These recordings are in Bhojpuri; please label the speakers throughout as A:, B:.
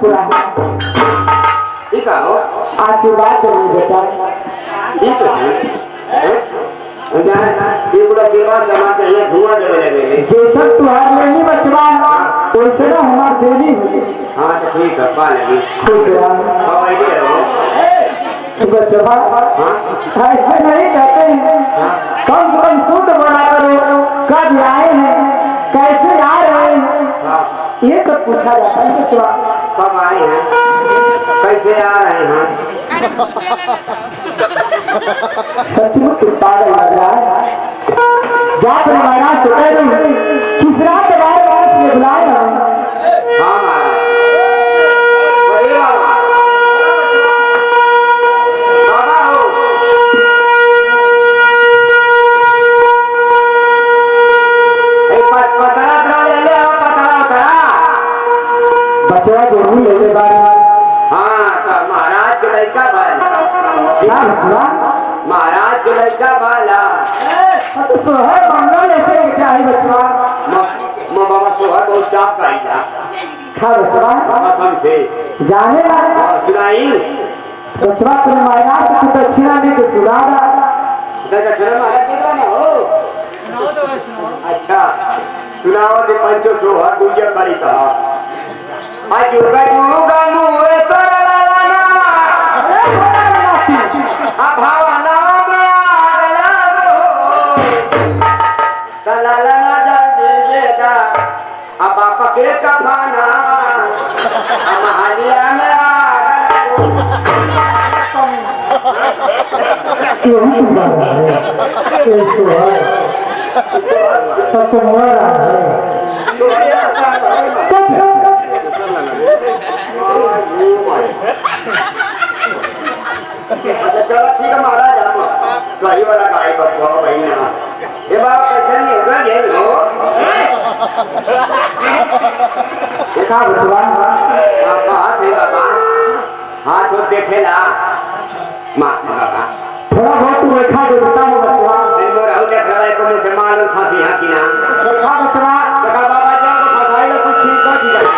A: खुश रहा।
B: ठीक है हो
A: आशीर्वाद दे बेटा।
B: ये तो है ये पूरा सेवा समाज के ये धुआं देवे लगे
A: जैसा तुहार लेनी बचवा वैसे ना हमार देनी हुई।
B: हां तो ठीक है पा लगी
A: खुश रहा।
B: अब आइए हो
A: बचवा ऐसे नहीं कहते हैं, कम से कम शुद्ध बोला करो, कब आए हैं, कैसे आ रहे हैं, ये सब पूछा जाता है बचवा।
B: कब आए हैं, कैसे आ रहे हैं।
A: सचमुच पागल लग रहा है। जा अपने महाराज से कह रही किस रात हमारे पास में बुलाया।
B: हाँ महाराज बाबा हो पतरा उतरा ले ले पतरा उतरा
A: बचवा जरूर ले ले बाबा।
B: हाँ तो महाराज के लड़का बाला
A: क्या बचवा
B: महाराज के लड़का बाला
A: तो सोहर बंगला लेते हैं चाहे बचवा।
B: मैं बाबा सोहर बहुत चाप करेगा
A: खा बचवा
B: कसम से
A: जाने लगा
B: सुनाई
A: बचवा तुम महाराज से कुछ दक्षिणा दे के सुना
B: दक्षिणा महाराज कितना ना हो अच्छा सुनाओ दे पंचो सोहर गुंजा करी कहा जुगा जुगा मुए सरलाना भावना में आगला तलालना जल्दी देगा अब बाप के कफाना महालिया में
A: सबको
B: चलो ठीक है महाराज हम सही वाला गाय बको भाई ना ये बाबा कैसे नहीं होगा ये हो
A: देखा बचवा
B: हाथ है बाबा हाथ हो देखेला मां बाबा
A: थोड़ा बहुत रेखा दे बताओ बचवा।
B: दिन भर हो देख रहा है को में से मालूम फांसी है कि ना
A: देखा बचवा
B: देखा बाबा जाओ तो फसाई लो कुछ छीन कर दी जाए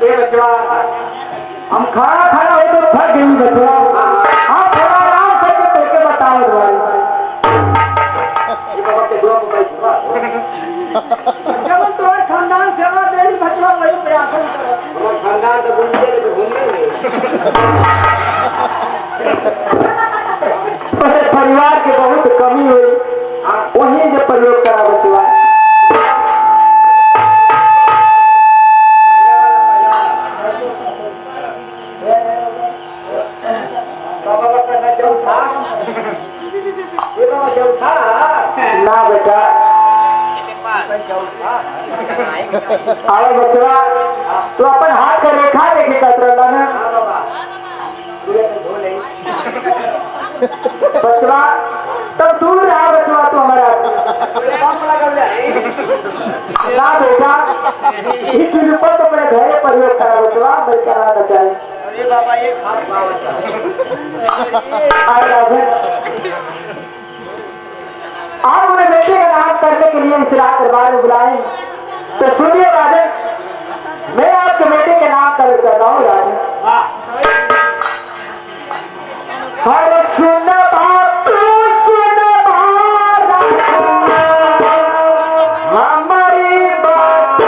A: ये बचवा हम खड़ा खड़ा हो तो थक गई बचवा। आप थोड़ा आराम करके तोके बताओ भाई।
B: ये बाबा के दुआ पे बैठ
A: जब तो खानदान सेवा दे बचवा वही प्रयास करो।
B: हमारे खानदान तो घूमते लेके घूमने
A: परिवार के बहुत कमी हुई वही जब प्रयोग करा बचवा। ना बेटा आओ बचवा तू अपन हाथ का रेखा देखे कतरला ना बचवा तब दूर रहा बचवा तू हमारा ना बेटा इस ऊपर तो अपने घर प्रयोग करा बचवा मैं कराना चाहिए।
B: अरे बाबा ये खास बात
A: आए राजन आप अपने बेटे का नाम करने के लिए इस रात दरबार में बुलाए तो सुनिए राजन मैं आपके बेटे के नाम कर रहा हूँ राजन। हर सुन बात सुन हमारी बात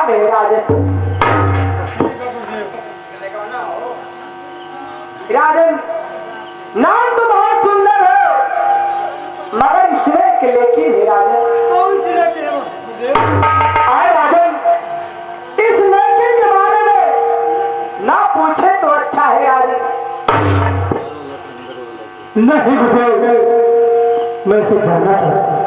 A: नाम है राजन। राजन नाम तो बहुत सुंदर है, मगर इसमें के लेकिन है राजन। आए राजन, इस लेकिन के बारे में ना पूछे तो अच्छा है राजन। नहीं मुझे, मैं इसे जानना चाहता हूँ।